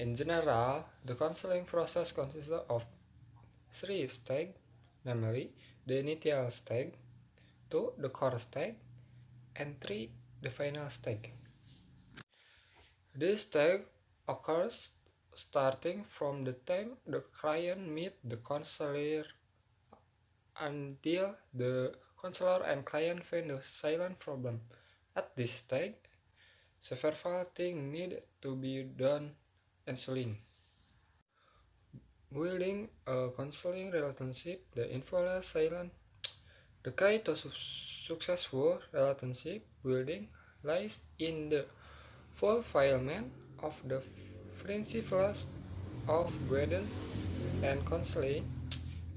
In general, the counseling process consists of 3 stages, namely the initial stage, 2 the core stage, and 3 the final stage. This stage occurs starting from the time the client meets the counselor until the counselor and client find the silent problem. At this stage, several things need to be done initially. Building a counseling relationship that involves silence. The key to successful relationship building lies in the fulfillment of the principles of guidance and counseling,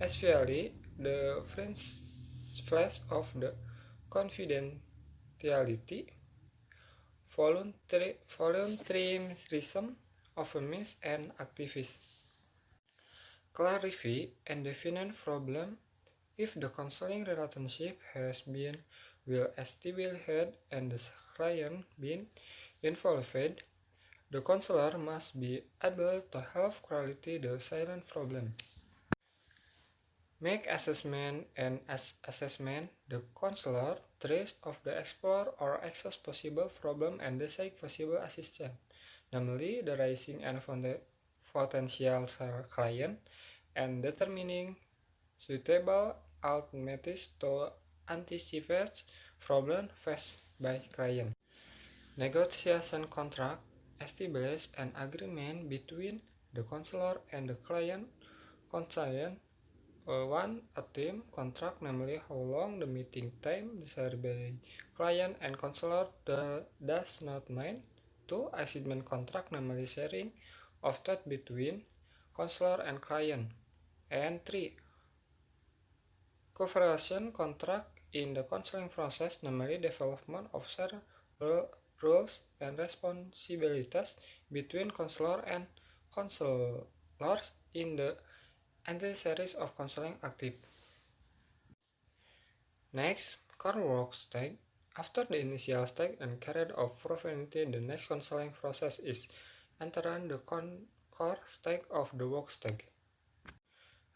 especially the principles of the confidentiality, voluntarism, openness, and activism. Clarify and define problem. If the counseling relationship has been well established and the client been involved, the counselor must be able to help clarify the silent problem. Make assessment and assessment. The counselor tries to explore or assess possible problem and decide possible assistance, namely the raising and potential client and determining suitable alternatives to anticipate problems faced by client. Negotiation contract establish an agreement between the counselor and the client. One, a team contract, namely how long the meeting time desired by client and counselor does not mind. 2, assignment contract, namely sharing of thought between counselor and client. And 3, cooperation contract in the counseling process, namely development of shared roles and responsibilities between counselor and counselors in the entire series of counseling active. Next, core work stage. After the initial stage and carried of profanity, the next counseling process is entering the core stage of the work stage.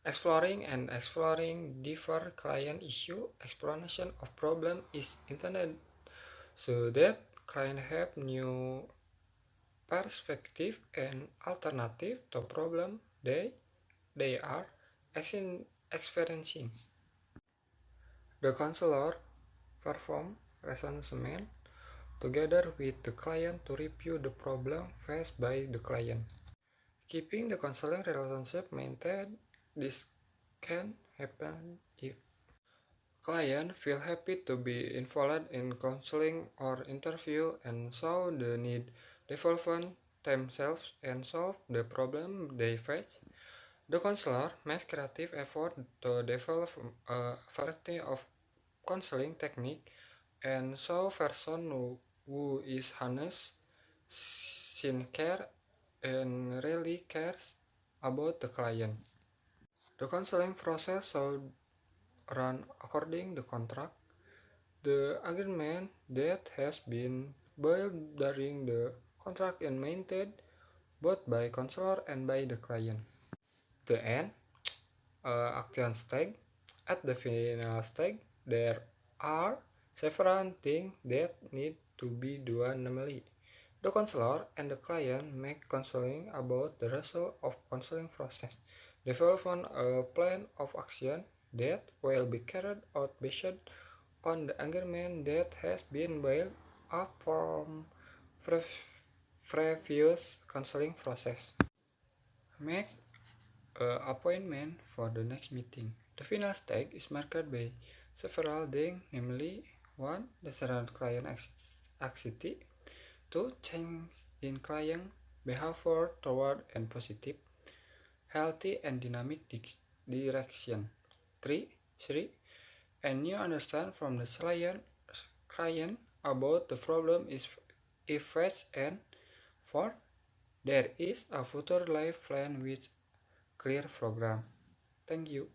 Exploring different client issue. Explanation of problem is intended so that clients have new perspective and alternative to problem they are experiencing. The counselor perform assessment together with the client to review the problem faced by the client. Keeping the counseling relationship maintained. This can happen if client feel happy to be involved in counseling or interview and saw the need develop themselves and solve the problem they face. The counselor makes creative effort to develop a variety of counseling technique and show person who is honest, sincere, and really cares about the client. The counseling process should run according to the contract. The agreement that has been built during the contract and maintained both by counselor and by the client. The end, action stage. At the final stage, there are several things that need to be done, namely the counselor and the client make counseling about the result of counseling process, develop a plan of action that will be carried out based on the agreement that has been built up from previous counseling process. Make an appointment for the next meeting. The final stage is marked by several things, namely 1. The surround client anxiety, 2. Change in client behavior toward and positive, healthy and dynamic direction. 3. A new understand from the client about the problem is effects, and 4. There is a future life plan with clear program. Thank you.